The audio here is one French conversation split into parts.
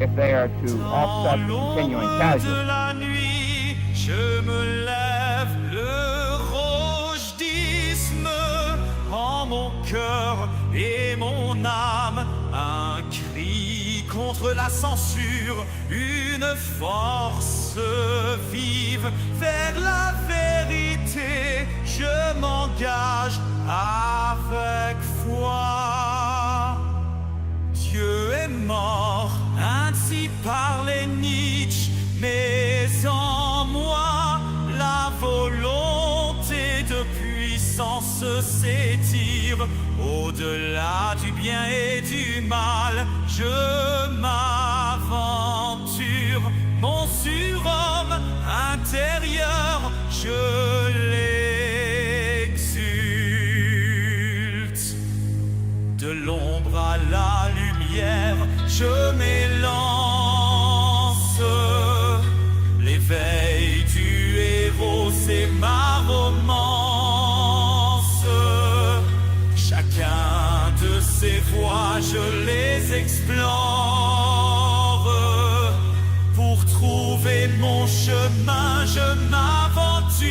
if they are to offset the continuing casualties. La nuit, je me lève, le rojdisme en mon cœur et mon âme, un cri contre la censure, une force vive vers la vérité. Je m'engage avec foi. Dieu est mort, ainsi parlait Nietzsche, mais en moi la volonté de puissance s'étire. Au-delà du bien et du mal, je m'aventure. Mon surhomme intérieur, je l'exulte. De l'ombre à la lumière, je m'élance. L'éveil du héros, c'est ma romance. Chacun de ces voies, je les explore. Pour trouver mon chemin, je m'aventure.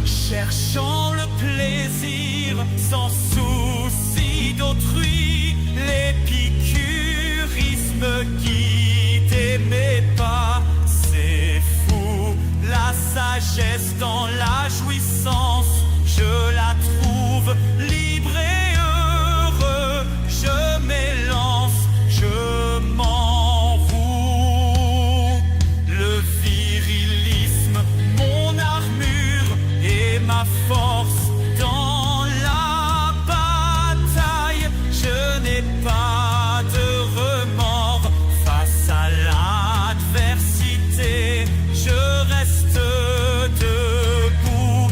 Cherchant le plaisir sans souci d'autrui, l'épicurisme guide mes pas. C'est fou, la sagesse dans la jouissance, je la trouve libre et heureux. Je m'élance, je m'en voue. Le virilisme, mon armure et ma force dans la bataille. Je n'ai pas de remords face à l'adversité. Je reste debout.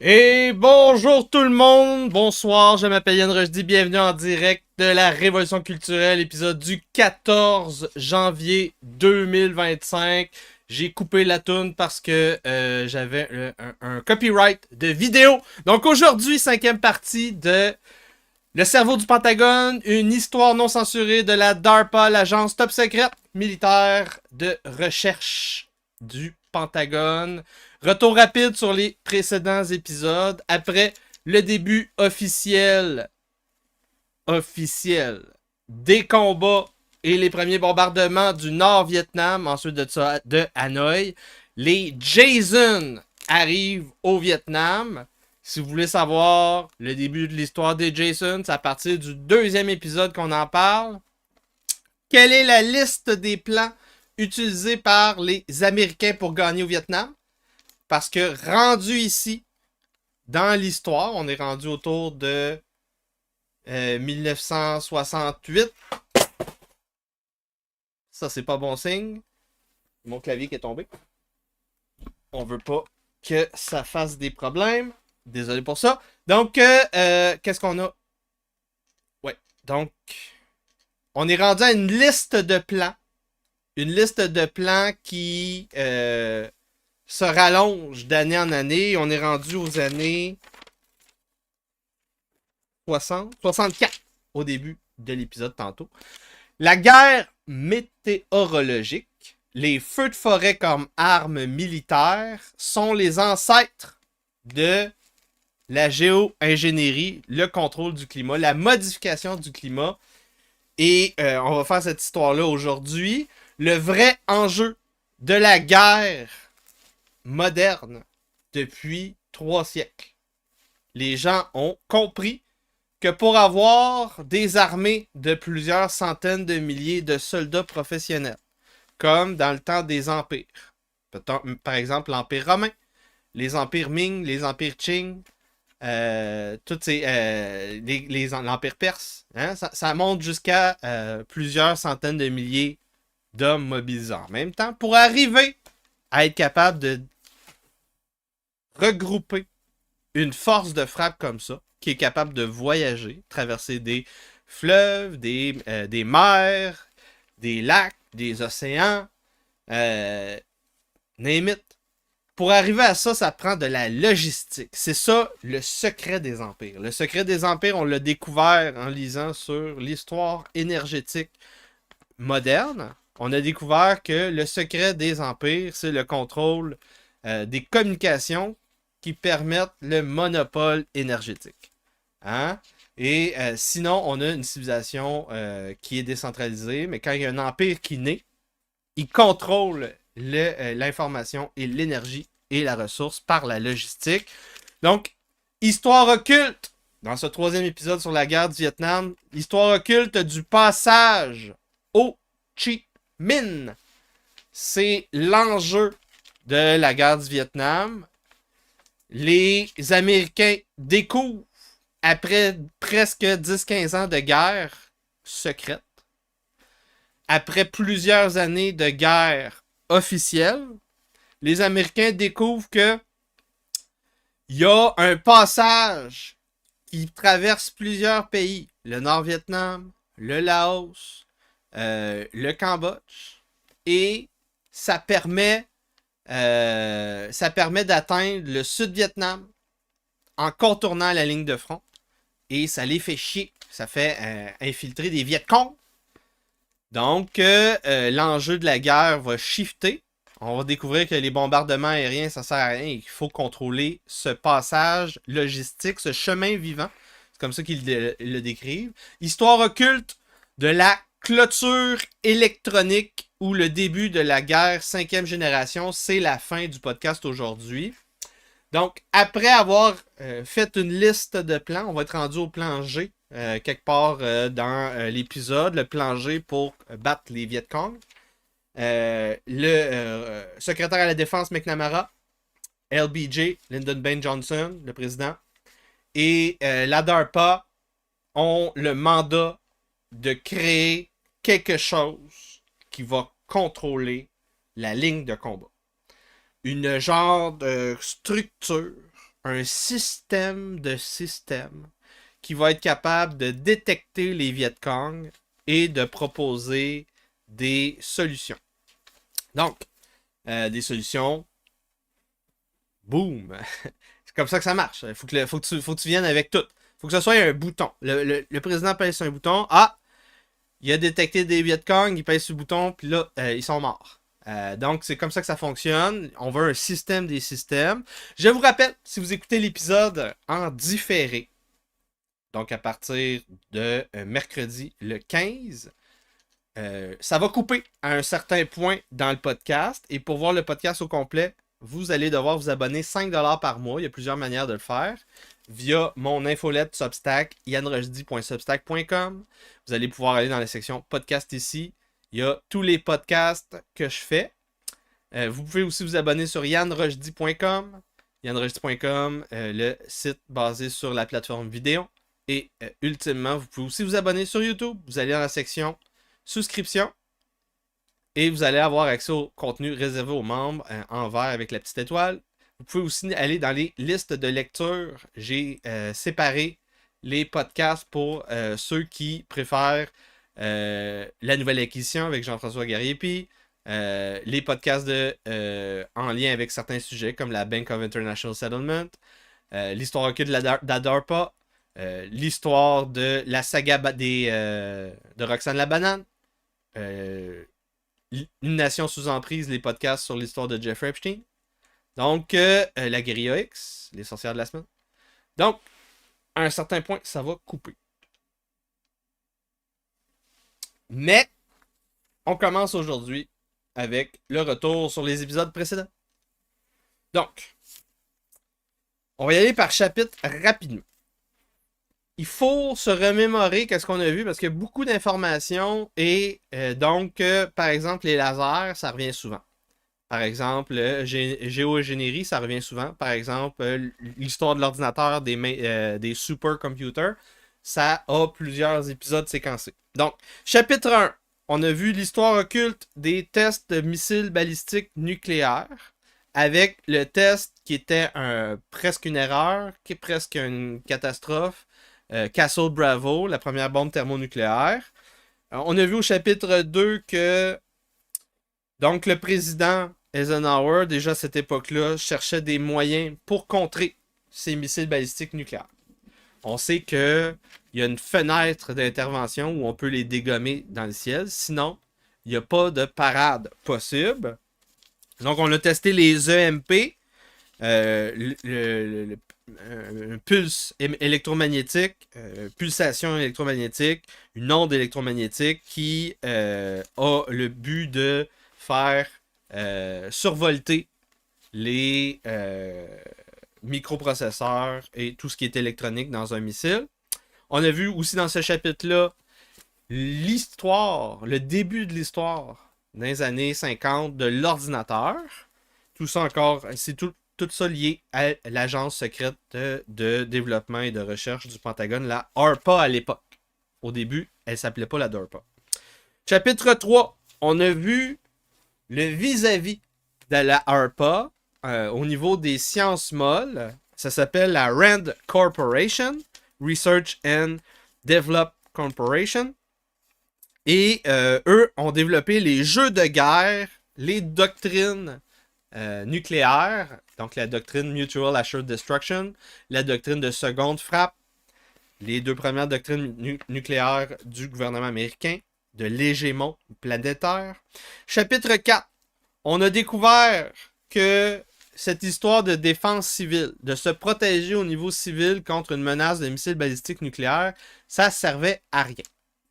Et bonjour tout le monde, bonsoir, je m'appelle Yann Rochdy, bienvenue en direct de la Révolution culturelle, épisode du 14 janvier 2025. J'ai coupé la toune parce que j'avais un copyright de vidéo. Donc aujourd'hui, 5e partie de Le cerveau du Pentagone, une histoire non censurée de la DARPA, l'agence top secrète militaire de recherche du Pentagone. Retour rapide sur les précédents épisodes. Après le début officiel des combats et les premiers bombardements du Nord-Vietnam, ensuite de ça de Hanoï, les Jason arrivent au Vietnam. Si vous voulez savoir le début de l'histoire des Jason, c'est à partir du 2e épisode qu'on en parle. Quelle est la liste des plans utilisés par les Américains pour gagner au Vietnam? Parce que rendu ici, dans l'histoire, on est rendu autour de 1968. Ça, c'est pas bon signe. Mon clavier qui est tombé. On veut pas que ça fasse des problèmes. Désolé pour ça. Donc, qu'est-ce qu'on a? Ouais, donc, on est rendu à une liste de plans. Une liste de plans qui se rallonge d'année en année. On est rendu aux années 64 au début de l'épisode tantôt. La guerre météorologique, les feux de forêt comme armes militaires sont les ancêtres de la géo-ingénierie, le contrôle du climat, la modification du climat. Et on va faire cette histoire-là aujourd'hui. Le vrai enjeu de la guerre moderne depuis 3 siècles. Les gens ont compris que pour avoir des armées de plusieurs centaines de milliers de soldats professionnels, comme dans le temps des empires, par exemple l'Empire romain, les empires Ming, les empires Qing, toutes l'Empire perse, hein, ça monte jusqu'à plusieurs centaines de milliers d'hommes mobilisés en même temps pour arriver à être capable de regrouper une force de frappe comme ça, qui est capable de voyager, traverser des fleuves, des mers, des lacs, des océans, name it. Pour arriver à ça, ça prend de la logistique. C'est ça le secret des empires. Le secret des empires, on l'a découvert en lisant sur l'histoire énergétique moderne. On a découvert que le secret des empires, c'est le contrôle des communications qui permettent le monopole énergétique. Hein? Et sinon, on a une civilisation qui est décentralisée, mais quand il y a un empire qui naît, il contrôle l'information et l'énergie et la ressource par la logistique. Donc, histoire occulte, dans ce 3e épisode sur la guerre du Vietnam, histoire occulte du passage au Chi Minh. C'est l'enjeu de la guerre du Vietnam. Les Américains découvrent, après presque 10-15 ans de guerre secrète, après plusieurs années de guerre officielle, les Américains découvrent que il y a un passage qui traverse plusieurs pays. Le Nord-Vietnam, le Laos, le Cambodge. Et ça permet d'atteindre le Sud-Vietnam en contournant la ligne de front. Et ça les fait chier. Ça fait infiltrer des Vietcong. Donc, l'enjeu de la guerre va shifter. On va découvrir que les bombardements aériens, ça sert à rien. Il faut contrôler ce passage logistique, ce chemin vivant. C'est comme ça qu'ils le décrivent. Histoire occulte de la clôture électronique ou le début de la guerre 5e génération. C'est la fin du podcast aujourd'hui. Donc, après avoir fait une liste de plans, on va être rendu au plan G, quelque part dans l'épisode. Le plan G pour battre les Vietcong. Le secrétaire à la défense McNamara, LBJ, Lyndon Baines Johnson, le président, et la DARPA ont le mandat de créer quelque chose qui va contrôler la ligne de combat. Une genre de structure un système de systèmes qui va être capable de détecter les Viet Cong et de proposer des solutions. Donc, des solutions, boum! C'est comme ça que ça marche. Faut que tu viennes avec tout. Faut que ce soit un bouton. Le président pèse sur un bouton. Ah! Il a détecté des Viet Cong, il pèse sur le bouton, puis là, ils sont morts. Donc, c'est comme ça que ça fonctionne. On veut un système des systèmes. Je vous rappelle, si vous écoutez l'épisode en différé, donc à partir de mercredi le 15, ça va couper à un certain point dans le podcast. Et pour voir le podcast au complet, vous allez devoir vous abonner 5$ par mois. Il y a plusieurs manières de le faire. Via mon infolette Substack, yanrojdi.substack.com. Vous allez pouvoir aller dans la section podcast ici. Il y a tous les podcasts que je fais. Vous pouvez aussi vous abonner sur yanrojdi.com. yanrojdi.com, le site basé sur la plateforme vidéo. Et ultimement, vous pouvez aussi vous abonner sur YouTube. Vous allez dans la section souscription. Et vous allez avoir accès au contenu réservé aux membres en vert avec la petite étoile. Vous pouvez aussi aller dans les listes de lecture. J'ai séparé les podcasts pour ceux qui préfèrent La Nouvelle Acquisition avec Jean-François Gariepi, les podcasts en lien avec certains sujets comme la Bank of International Settlement, l'histoire occulte de la DARPA, l'histoire de la saga de Roxane la Banane, Une Nation sous emprise, les podcasts sur l'histoire de Jeffrey Epstein. Donc, la Guérilla X, les sorcières de la semaine. Donc, à un certain point, ça va couper. Mais, on commence aujourd'hui avec le retour sur les épisodes précédents. Donc, on va y aller par chapitre rapidement. Il faut se remémorer qu'est-ce qu'on a vu parce qu'il y a beaucoup d'informations et donc, par exemple, les lasers, ça revient souvent. Par exemple, géoingénierie, ça revient souvent. Par exemple, l'histoire de l'ordinateur des supercomputers, ça a plusieurs épisodes séquencés. Donc, chapitre 1, on a vu l'histoire occulte des tests de missiles balistiques nucléaires avec le test qui était presque une erreur, qui est presque une catastrophe. Castle Bravo, la première bombe thermonucléaire. On a vu au chapitre 2 que donc le président Eisenhower, déjà à cette époque-là, cherchait des moyens pour contrer ces missiles balistiques nucléaires. On sait qu'il y a une fenêtre d'intervention où on peut les dégommer dans le ciel. Sinon, il n'y a pas de parade possible. Donc, on a testé les EMP, un pulse électromagnétique, pulsation électromagnétique, une onde électromagnétique qui a le but de faire survolter les microprocesseurs et tout ce qui est électronique dans un missile. On a vu aussi dans ce chapitre-là l'histoire, le début de l'histoire dans les années 50 de l'ordinateur. Tout ça encore, c'est tout ça lié à l'agence secrète de développement et de recherche du Pentagone, la ARPA à l'époque. Au début, elle ne s'appelait pas la DARPA. Chapitre 3, on a vu le vis-à-vis de la ARPA au niveau des sciences molles. Ça s'appelle la RAND Corporation, Research and Develop Corporation. Et eux ont développé les jeux de guerre, les doctrines nucléaires, donc la doctrine Mutual Assured Destruction, la doctrine de seconde frappe, les deux premières doctrines nucléaires du gouvernement américain, de l'hégémon planétaire. Chapitre 4, on a découvert que cette histoire de défense civile, de se protéger au niveau civil contre une menace de missiles balistiques nucléaires, ça servait à rien.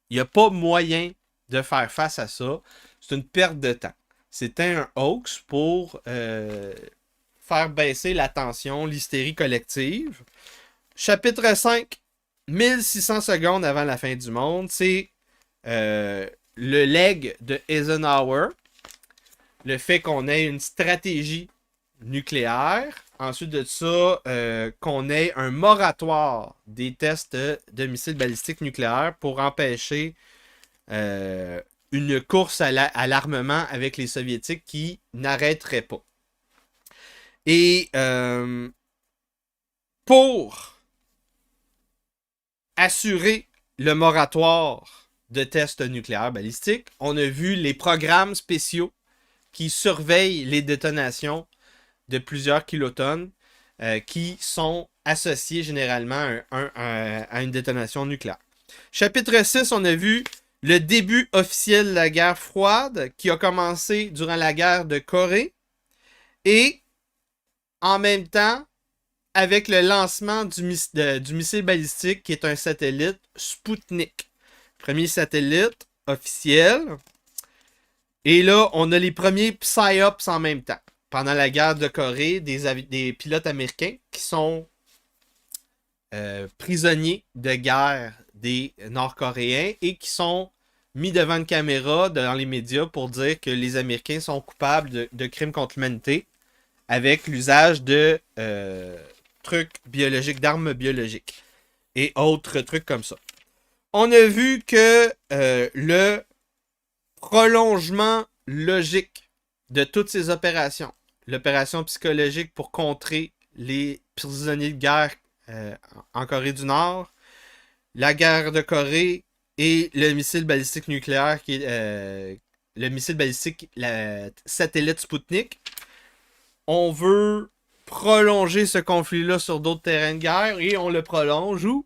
Il n'y a pas moyen de faire face à ça. C'est une perte de temps. C'était un hoax pour faire baisser la tension, l'hystérie collective. Chapitre 5, 1600 secondes avant la fin du monde, c'est le leg de Eisenhower. Le fait qu'on ait une stratégie nucléaire. Ensuite de ça, qu'on ait un moratoire des tests de missiles balistiques nucléaires pour empêcher une course à l'armement avec les Soviétiques qui n'arrêterait pas. Et pour assurer le moratoire de tests nucléaires balistiques, on a vu les programmes spéciaux qui surveillent les détonations de plusieurs kilotonnes qui sont associés généralement à une détonation nucléaire. Chapitre 6, on a vu le début officiel de la guerre froide qui a commencé durant la guerre de Corée et en même temps avec le lancement du missile balistique qui est un satellite Sputnik. Premier satellite officiel. Et là, on a les premiers PSYOPs en même temps. Pendant la guerre de Corée, des pilotes américains qui sont prisonniers de guerre des Nord-Coréens et qui sont mis devant une caméra dans les médias pour dire que les Américains sont coupables de crimes contre l'humanité avec l'usage de trucs biologiques, d'armes biologiques et autres trucs comme ça. On a vu que le prolongement logique de toutes ces opérations, l'opération psychologique pour contrer les prisonniers de guerre en Corée du Nord, la guerre de Corée et le missile balistique nucléaire qui est le missile balistique satellite Sputnik. On veut prolonger ce conflit-là sur d'autres terrains de guerre et on le prolonge où?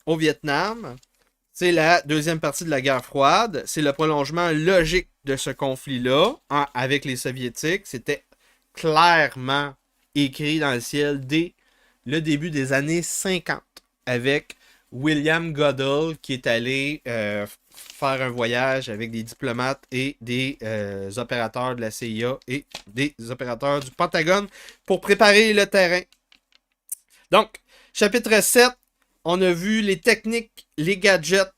Au Vietnam. C'est la deuxième partie de la guerre froide. C'est le prolongement logique de ce conflit-là avec les Soviétiques. C'était clairement écrit dans le ciel dès le début des années 50 avec William Goodell qui est allé faire un voyage avec des diplomates et des opérateurs de la CIA et des opérateurs du Pentagone pour préparer le terrain. Donc, chapitre 7, on a vu les techniques, les gadgets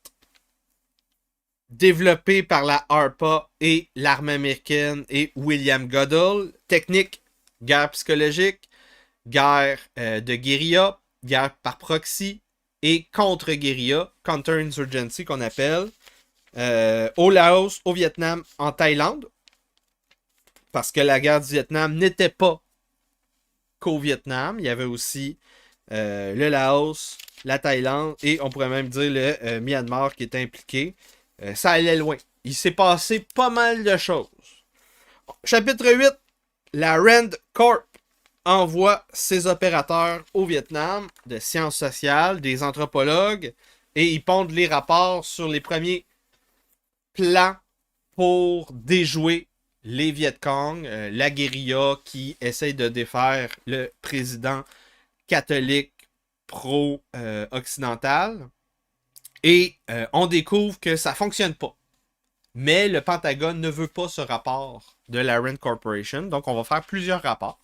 développés par la ARPA et l'armée américaine et William Goodell. Technique, guerre psychologique, guerre de guérilla, guerre par proxy et contre-guérilla, counter-insurgency qu'on appelle, au Laos, au Vietnam, en Thaïlande, parce que la guerre du Vietnam n'était pas qu'au Vietnam, il y avait aussi le Laos, la Thaïlande et on pourrait même dire le Myanmar qui était impliqué. Ça allait loin. Il s'est passé pas mal de choses. Chapitre 8, la Rand Corp envoie ses opérateurs au Vietnam de sciences sociales, des anthropologues, et ils pondent les rapports sur les premiers plans pour déjouer les Viet Cong, la guérilla qui essaye de défaire le président catholique pro-occidental. Et on découvre que ça fonctionne pas. Mais le Pentagone ne veut pas ce rapport de la Rand Corporation. Donc on va faire plusieurs rapports.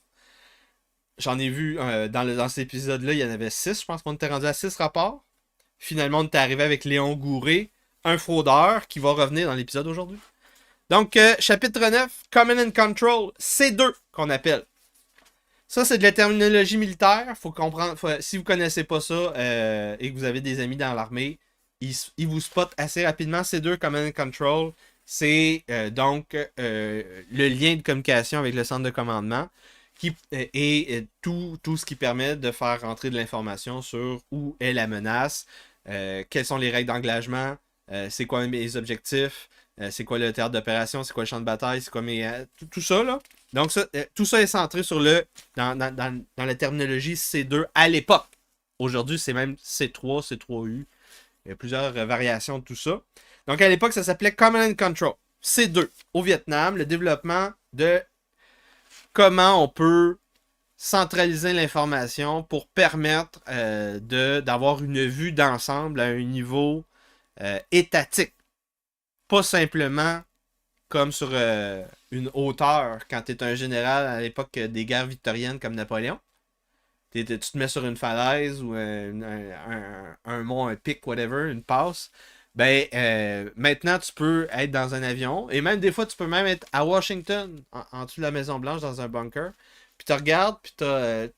J'en ai vu dans cet épisode-là, il y en avait 6. Je pense qu'on était rendu à 6 rapports. Finalement, on est arrivé avec Léon Gouré, un fraudeur, qui va revenir dans l'épisode aujourd'hui. Donc, chapitre 9, Command and Control, C2 qu'on appelle. Ça, c'est de la terminologie militaire. Faut comprendre. Si vous connaissez pas ça et que vous avez des amis dans l'armée, ils vous spotent assez rapidement. C2, Command and Control, c'est donc le lien de communication avec le centre de commandement et tout ce qui permet de faire rentrer de l'information sur où est la menace, quelles sont les règles d'engagement, c'est quoi mes objectifs, c'est quoi le théâtre d'opération, c'est quoi le champ de bataille, c'est quoi tout ça là. Donc ça, tout ça est centré sur dans la terminologie C2 à l'époque. Aujourd'hui, c'est même C3, C3U. Il y a plusieurs variations de tout ça. Donc à l'époque, ça s'appelait Command and Control. C2 au Vietnam, le développement de comment on peut centraliser l'information pour permettre d'avoir une vue d'ensemble à un niveau étatique. Pas simplement comme sur une hauteur quand tu es un général à l'époque des guerres victoriennes comme Napoléon. Tu te mets sur une falaise ou un mont, un pic, whatever, une passe. Ben, maintenant, tu peux être dans un avion. Et même des fois, tu peux même être à Washington, en dessous de la Maison-Blanche, dans un bunker. Puis tu regardes, puis tu as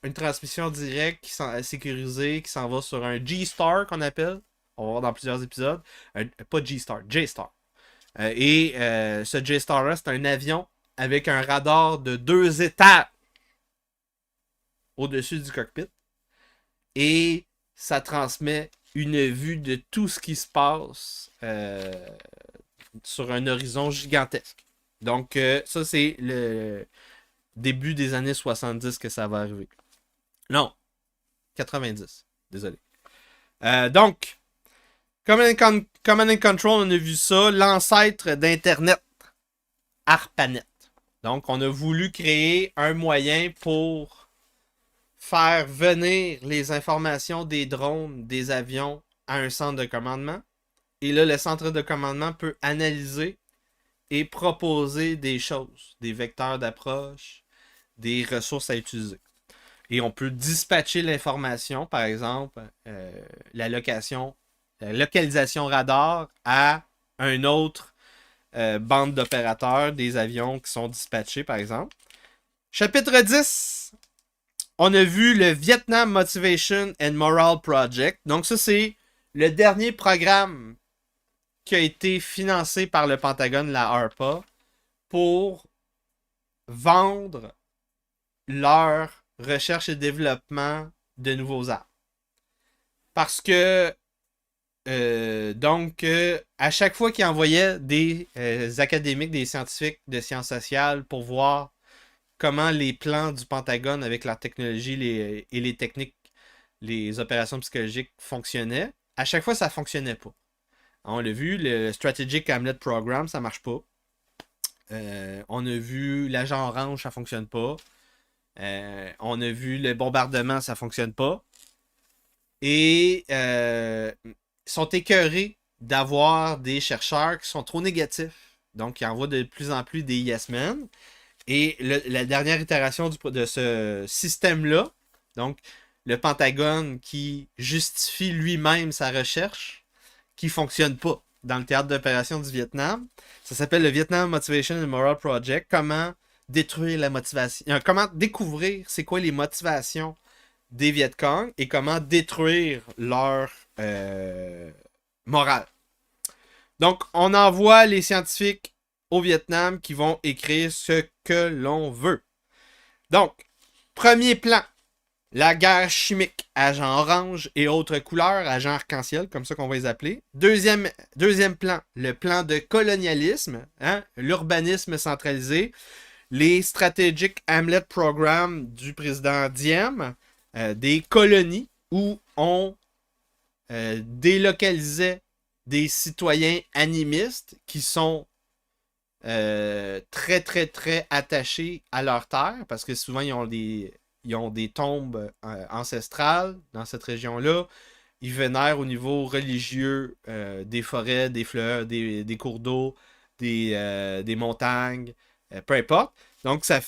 une transmission directe sécurisée qui s'en va sur un G-Star qu'on appelle. On va voir dans plusieurs épisodes. Pas G-Star, J-Star. Et ce J-Star-là, c'est un avion avec un radar de 2 étages au-dessus du cockpit. Et ça transmet une vue de tout ce qui se passe sur un horizon gigantesque. Donc, ça, c'est le début des années 70 que ça va arriver. Non, 90. Désolé. Donc, Command and Control, on a vu ça. L'ancêtre d'Internet, ARPANET. Donc, on a voulu créer un moyen pour faire venir les informations des drones, des avions à un centre de commandement. Et là, le centre de commandement peut analyser et proposer des choses, des vecteurs d'approche, des ressources à utiliser. Et on peut dispatcher l'information, par exemple, la localisation radar à un autre bande d'opérateurs des avions qui sont dispatchés, par exemple. Chapitre 10, on a vu le Vietnam Motivation and Morale Project. Donc ça, c'est le dernier programme qui a été financé par le Pentagone, la ARPA, pour vendre leur recherche et développement de nouveaux armes. Parce que à chaque fois qu'ils envoyaient des académiques, des scientifiques de sciences sociales pour voir comment les plans du Pentagone avec la technologie et les techniques, les opérations psychologiques fonctionnaient, à chaque fois, ça ne fonctionnait pas. On l'a vu, le Strategic Hamlet Program, ça marche pas. On a vu l'agent orange, ça fonctionne pas. On a vu le bombardement, ça fonctionne pas. Et sont écœurés d'avoir des chercheurs qui sont trop négatifs. Donc, ils envoient de plus en plus des yes men. Et la dernière itération de ce système-là, donc le Pentagone qui justifie lui-même sa recherche, qui ne fonctionne pas dans le théâtre d'opération du Vietnam. Ça s'appelle le Vietnam Motivation and Morale Project. Comment détruire la motivation. Comment découvrir c'est quoi les motivations des Viet Cong et comment détruire leur morale. Donc, on envoie les scientifiques au Vietnam qui vont écrire ce que l'on veut. Donc, premier plan, la guerre chimique, agent orange et autres couleurs, agent arc-en-ciel, comme ça qu'on va les appeler. Deuxième plan, le plan de colonialisme, l'urbanisme centralisé, les Strategic Hamlet Program du président Diem, des colonies où on délocalisait des citoyens animistes qui sont très, très, très attachés à leur terre, parce que souvent, ils ont des tombes ancestrales dans cette région-là. Ils vénèrent au niveau religieux des forêts, des fleuves, des cours d'eau, des montagnes, peu importe. Donc, ça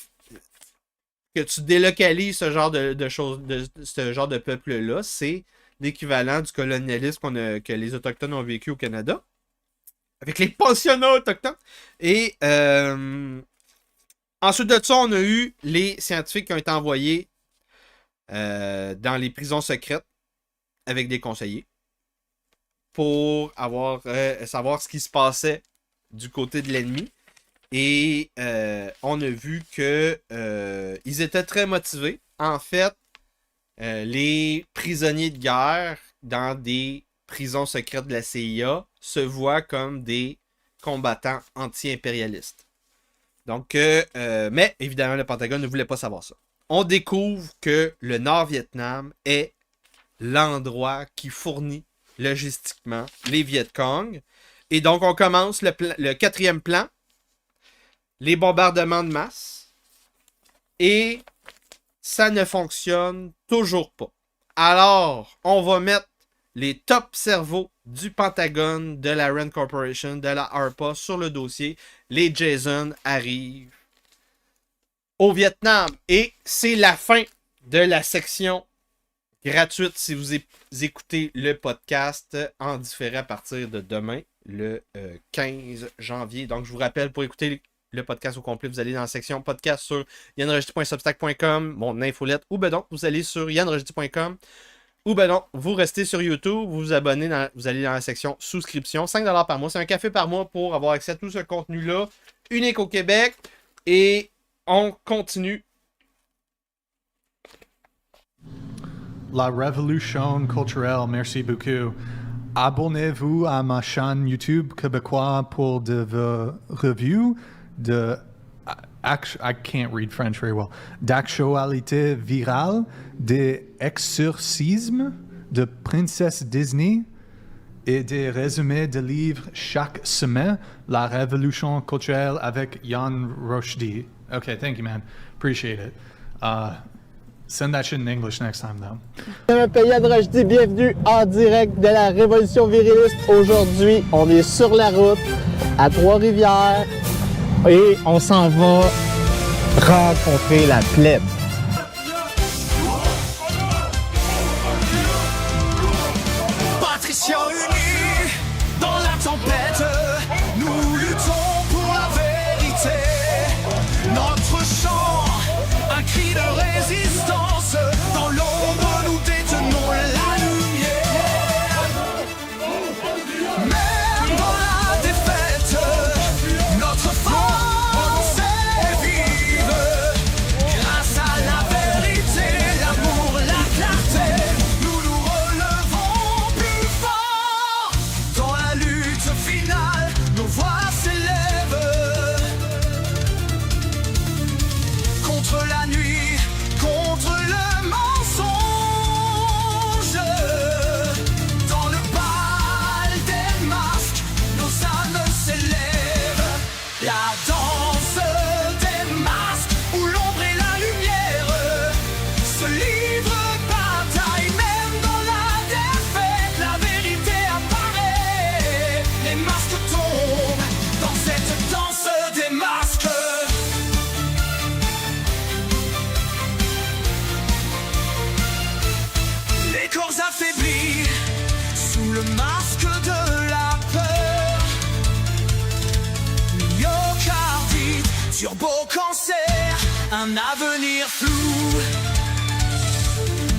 que tu délocalises ce genre de choses, ce genre de peuple-là, c'est l'équivalent du colonialisme que les Autochtones ont vécu au Canada, avec les pensionnats autochtones. Et ensuite de ça, on a eu les scientifiques qui ont été envoyés dans les prisons secrètes avec des conseillers pour savoir ce qui se passait du côté de l'ennemi. Et on a vu que ils étaient très motivés. En fait, les prisonniers de guerre dans des prisons secrètes de la CIA se voient comme des combattants anti-impérialistes. Donc, mais évidemment, le Pentagone ne voulait pas savoir ça. On découvre que le Nord-Vietnam est l'endroit qui fournit logistiquement les Viet Cong. Et donc, on commence le quatrième plan, les bombardements de masse. Et ça ne fonctionne toujours pas. Alors, on va mettre les top cerveaux du Pentagone, de la Rand Corporation, de la ARPA sur le dossier. Les Jason arrivent au Vietnam. Et c'est la fin de la section gratuite si vous écoutez le podcast en différé à partir de demain, le 15 janvier. Donc, je vous rappelle, pour écouter le podcast au complet, vous allez dans la section podcast sur yanrojdi.substack.com, mon infolette, ou ben donc, vous allez sur yanrojdi.com, ou ben non, vous restez sur YouTube, vous vous abonnez, vous allez dans la section souscription, 5$ par mois, c'est un café par mois pour avoir accès à tout ce contenu-là, unique au Québec, et on continue la révolution culturelle. Merci beaucoup. Abonnez-vous à ma chaîne YouTube québécois pour de reviews de I can't read French very well. D'actualité virale, des exorcismes de princesse Disney et des résumés de livres chaque semaine. La révolution culturelle avec Yann Rochdy. Okay, thank you, man. Appreciate it. Send that shit in English next time, though. Je m'appelle Yann Rochdy, bienvenue en direct de la Révolution viriliste. Aujourd'hui, on est sur la route à Trois-Rivières et on s'en va rencontrer la plèbe. Patriciens unis dans la tempête, nous luttons pour la vérité. Notre chant, un cri de résistance, dans l'ombre nous détenons la lumière. Même dans la défaite, notre force est vive. Grâce à la vérité, l'amour, la clarté, nous nous relevons plus fort. Dans la lutte finale, nos voix s'élèvent. Contre la nuit, contre le mensonge. Dans le bal des masques, nos âmes s'élèvent. La danse des masques, où l'ombre et la lumière se livrent bataille. Même dans la défaite, la vérité apparaît. Les masques tombent dans cette danse des masques. Les corps affaiblis sous le masque de la peur. Myocardite, turbo-cancer, un avenir flou.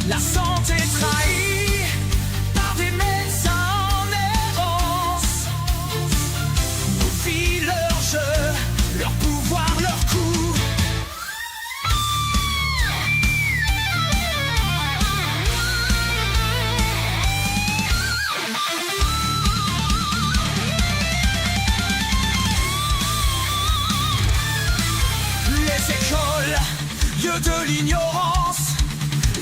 La santé trahie par des médecins en errance. Nos vies, leur jeu, leur pouvoir, leur coup. Les écoles, lieu de l'ignorance.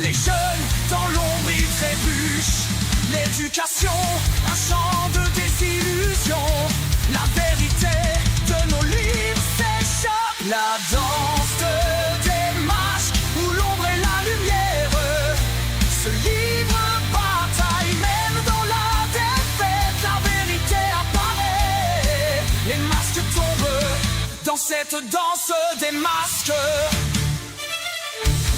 Les jeunes dans l'ombre ils trébuchent. L'éducation, un champ de désillusion. La vérité de nos livres s'échappe. La danse des masques, où l'ombre et la lumière se livrent bataille. Même dans la défaite, la vérité apparaît. Les masques tombent dans cette danse des masques.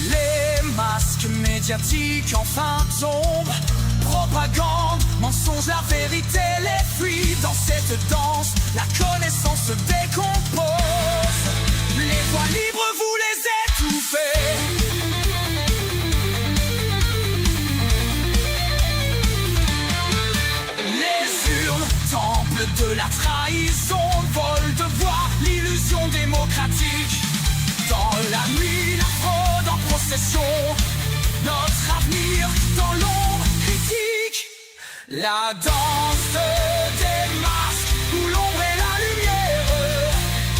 Les masques médiatiques enfin tombent. Propagande, mensonge, la vérité les fuit. Dans cette danse, la connaissance se décompose. Les voix libres, vous les étouffez. Les urnes, temple de la trahison, vol de voix, l'illusion démocratique. Dans la nuit, la fraude en procession. Notre avenir dans l'ombre critique. La danse des masques, où l'ombre et la lumière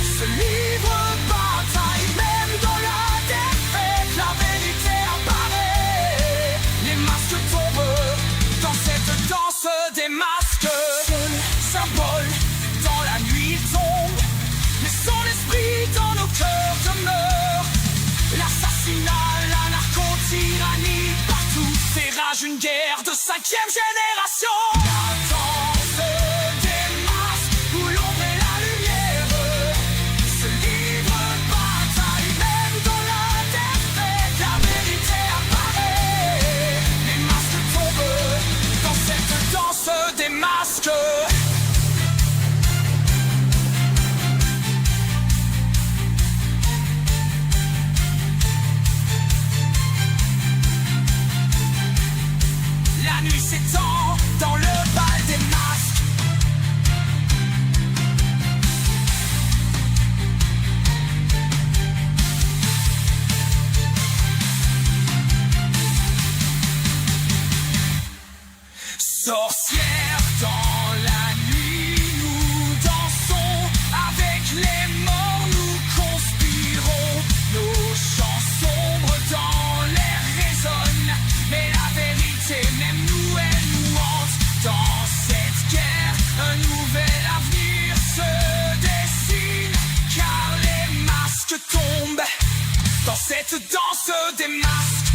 se livrent bataille. Même dans la défaite, la vérité apparaît. Les masques tombent dans cette danse des masques. Seul symbole dans la nuit tombe, mais son esprit dans nos cœurs demeure. L'assassinat, la narco-tyrannie, partout fait rage une guerre de 5e génération. La danse des masques, où l'ombre et la lumière se livrent bataille. Même dans la défaite, la vérité apparaît. Les masques tombent dans cette danse des masques. La nuit s'étend dans le cette danse des masques.